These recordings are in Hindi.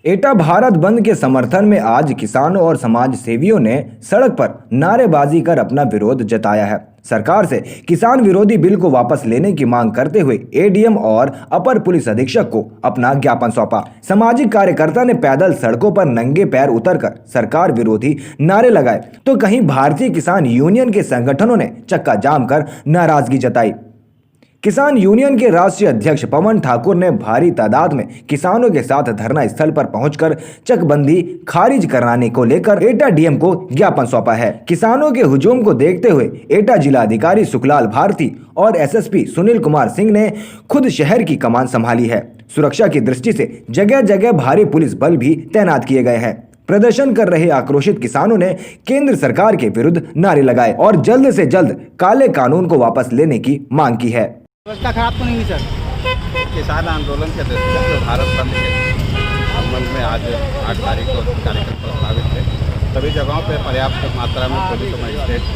एटा भारत बंद के समर्थन में आज किसानों और समाज सेवियों ने सड़क पर नारेबाजी कर अपना विरोध जताया है। सरकार से किसान विरोधी बिल को वापस लेने की मांग करते हुए एडीएम और अपर पुलिस अधीक्षक को अपना ज्ञापन सौंपा। सामाजिक कार्यकर्ता ने पैदल सड़कों पर नंगे पैर उतरकर सरकार विरोधी नारे लगाए, तो कहीं भारतीय किसान यूनियन के संगठनों ने चक्का जाम कर नाराजगी जताई। किसान यूनियन के राष्ट्रीय अध्यक्ष पवन ठाकुर ने भारी तादाद में किसानों के साथ धरना स्थल पर पहुंचकर चकबंदी खारिज कराने को लेकर एटा डीएम को ज्ञापन सौंपा है। किसानों के हुजूम को देखते हुए एटा जिलाधिकारी सुखलाल भारती और एसएसपी सुनील कुमार सिंह ने खुद शहर की कमान संभाली है। सुरक्षा की दृष्टि से जगह जगह भारी पुलिस बल भी तैनात किए गए हैं। प्रदर्शन कर रहे आक्रोशित किसानों ने केंद्र सरकार के विरुद्ध नारे लगाए और जल्द से जल्द काले कानून को वापस लेने की मांग की है। व्यवस्था खराब तो नहीं हुई सर? किसान आंदोलन के दृष्टिगत जो भारत बंद के संबंध में आज 8 तारीख को कार्यक्रम प्रस्तावित थे, सभी जगहों पर पर्याप्त मात्रा में पुलिस और मजिस्ट्रेट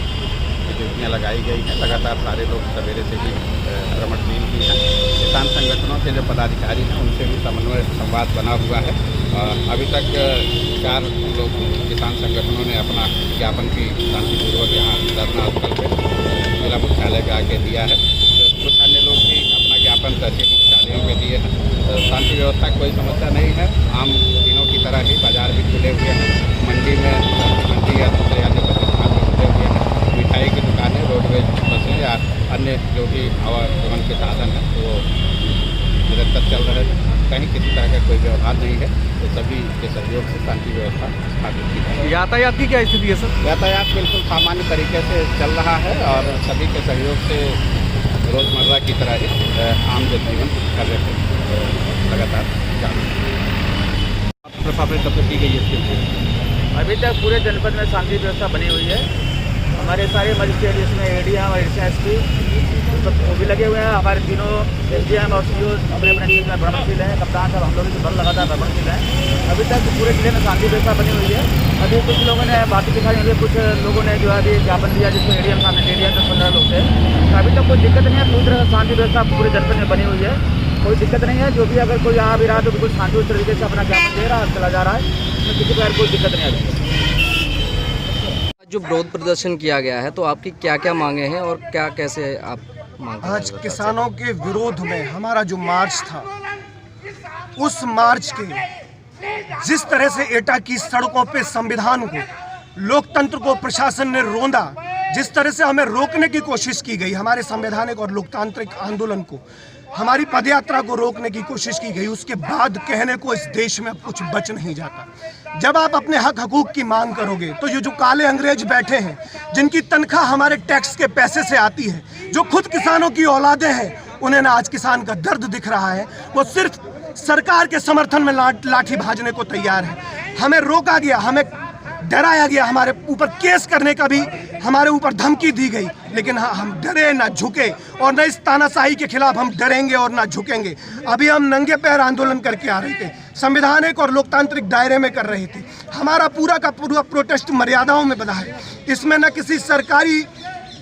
की ड्यूटियाँ लगाई गई हैं। लगातार सारे लोग सवेरे से ही भ्रमणशील भी हैं। किसान संगठनों के जो पदाधिकारी हैं उनसे भी समन्वय संवाद बना हुआ है। अभी तक 4 लोग किसान संगठनों ने अपना ज्ञापन भी शांतिपूर्वक यहाँ धरना स्थल पर जिला मुख्यालय पे आके दिया है। कुछ अन्य लोग भी अपना ज्ञापन तहसील मुख्यालयों में दिए हैं। शांति व्यवस्था कोई समस्या नहीं है। आम दिनों की तरह ही बाजार भी खुले हुए हैं। मंडी में मंडी या दूसरे अन्य प्रतिष्ठान भी खुले हुए हैं। मिठाई की दुकानें, रोडवेज बसें या अन्य जो भी आवागमन के साधन हैं वो निरंतर चल रहे हैं। कहीं किसी तरह का कोई व्यवहार नहीं है, तो सभी के सहयोग से शांति व्यवस्था स्थापित की जाए। यातायात की क्या स्थिति है सर? यातायात बिल्कुल सामान्य तरीके से चल रहा है और सभी के सहयोग से रोजमर्रा की तरह ही आम जनजीवन कर रहे थे लगातार प्रशासन कब तक की गई है इसके? अभी तक पूरे जनपद में शांति व्यवस्था बनी हुई है। हमारे सारे मजिस्ट्रेट जिसमें एडीएम और एसएसपी सब वो भी लगे हुए हैं। हमारे तीनों एसडीएम और सीओ अपने अपने जिले में भ्रमणशील हैं। कप्तान साहब हम लोग भी बल लगातार भ्रमणशील हैं। अभी तक पूरे जिले में शांति व्यवस्था बनी हुई है। अभी कुछ लोगों ने बातें दिखाई हुई है, कुछ लोगों ने जो है अभी ज्ञापन दिया जिसको एडीएम साहब ने दे दिया, 10-15 लोग थे। अभी तक कोई दिक्कत नहीं है। पूरी तरह से शांति व्यवस्था पूरे जनपद में बनी हुई है। कोई दिक्कत नहीं है। जो भी अगर कोई यहाँ भी रहा तो बिल्कुल शांतिपूर्ण तरीके से अपना ज्ञापन दे रहा है, चला जा रहा है। इसमें किसी प्रकार कोई दिक्कत नहीं है। जो विरोध प्रदर्शन किया गया है तो आपकी क्या क्या मांगे हैं और क्या कैसे आप मांग? आज किसानों के विरोध में हमारा जो मार्च था, उस मार्च के जिस तरह से एटा की सड़कों पे संविधान को, लोकतंत्र को प्रशासन ने रोंदा, जिस तरह से हमें रोकने की कोशिश की गई, हमारे संवैधानिक और लोकतांत्रिक आंदोलन को, हमारी पदयात्रा को रोकने की कोशिश की गई, उसके बाद कहने को इस देश में अब कुछ बच नहीं जाता। जब आप अपने हक हकूक की मांग करोगे तो ये जो काले अंग्रेज बैठे हैं, जिनकी तनख्वाह हमारे टैक्स के पैसे से आती है, जो खुद किसानों की औलादें हैं, उन्हें ना आज किसान का दर्द दिख रहा है। वो सिर्फ सरकार के समर्थन में लाठी भाजने को तैयार है। हमें रोका गया, हमें डराया गया, हमारे ऊपर केस करने का भी हमारे ऊपर धमकी दी गई, लेकिन हाँ, हम डरे ना झुके और न इस तानाशाही के खिलाफ हम डरेंगे और ना झुकेंगे। अभी हम नंगे पैर आंदोलन करके आ रहे थे, संवैधानिक और लोकतांत्रिक दायरे में कर रहे थे। हमारा पूरा का पूरा प्रोटेस्ट मर्यादाओं में बना है। इसमें न किसी सरकारी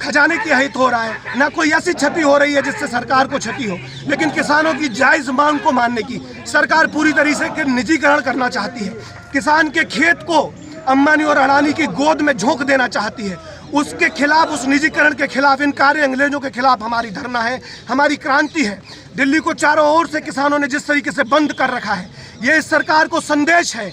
खजाने की हित हो रहा है, ना कोई ऐसी क्षति हो रही है जिससे सरकार को क्षति हो, लेकिन किसानों की जायज़ मांग को मानने की सरकार पूरी तरीके से निजीकरण करना चाहती है। किसान के खेत को अंबानी और अडानी की गोद में झोंक देना चाहती है। उसके खिलाफ, उस निजीकरण के खिलाफ, इन काले अंग्रेजों के खिलाफ हमारी धरना है, हमारी क्रांति है। दिल्ली को चारों ओर से किसानों ने जिस तरीके से बंद कर रखा है, ये इस सरकार को संदेश है,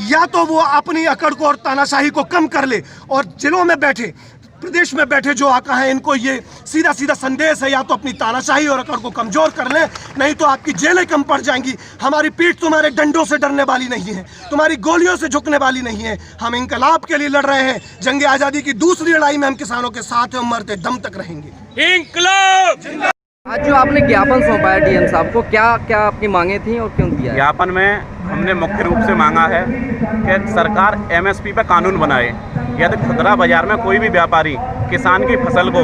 या तो वो अपनी अकड़ को और तानाशाही को कम कर ले और जिलों में बैठे, प्रदेश में बैठे जो आका हैं, इनको ये सीधा सीधा संदेश है, या तो अपनी तानाशाही और अकड़ को कमजोर कर लें, नहीं तो आपकी जेलें कम पड़ जाएंगी। हमारी पीठ तुम्हारे डंडों से डरने वाली नहीं है, तुम्हारी गोलियों से झुकने वाली नहीं है। हम इंकलाब के लिए लड़ रहे हैं। जंग आज़ादी की दूसरी लड़ाई में हम किसानों के साथ हैं, मरते दम तक रहेंगे। इंकलाब! आज जो आपने ज्ञापन सौंपा है डीएम साहब को, क्या क्या आपकी मांगे थी और क्यों दिया? ज्ञापन में हमने मुख्य रूप से मांगा है कि सरकार एमएसपी पर कानून बनाए। यदि खुदरा बाजार में कोई भी व्यापारी किसान की फसल को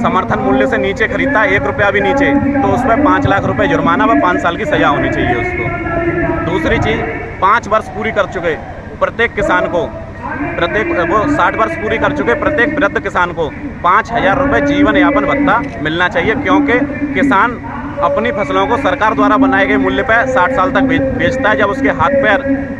समर्थन मूल्य से नीचे खरीदता है, 1 रुपया भी नीचे, तो उस पर 5 लाख रुपए जुर्माना व 5 साल की सजा होनी चाहिए उसको। दूसरी चीज़, 5 वर्ष पूरी कर चुके प्रत्येक किसान को, वो 60 वर्ष पूरी कर चुके प्रत्येक वृद्ध किसान को 5,000 रुपये जीवन यापन भत्ता मिलना चाहिए, क्योंकि किसान अपनी फसलों को सरकार द्वारा बनाए गए मूल्य पर 60 साल तक बेचता है। जब उसके हाथ पैर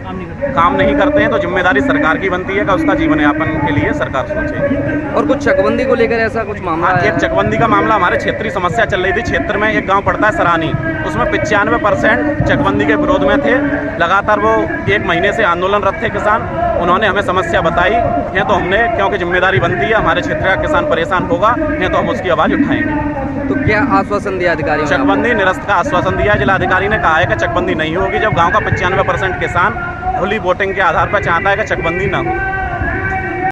काम नहीं करते हैं तो जिम्मेदारी सरकार की बनती है कि उसका जीवन यापन के लिए सरकार सोचे। और कुछ चकबंदी को लेकर ऐसा कुछ मामला हाँ, है? एक चकबंदी का मामला हमारे क्षेत्रीय समस्या चल रही थी। क्षेत्र में एक गांव पड़ता है सरानी, उसमें 95% चकबंदी के विरोध में थे। लगातार वो 1 महीने से आंदोलनरत थे किसान। उन्होंने हमें समस्या बताई है तो हमने, क्योंकि जिम्मेदारी बनती है, हमारे क्षेत्र का किसान परेशान होगा है तो हम उसकी आवाज़ उठाएंगे। तो क्या आश्वासन दिया अधिकारियों ने? चकबंदी निरस्त का आश्वासन दिया। जिलाधिकारी ने कहा है कि चकबंदी नहीं होगी जब गांव का 95% किसान खुली वोटिंग के आधार पर चाहता है कि चकबंदी ना हो।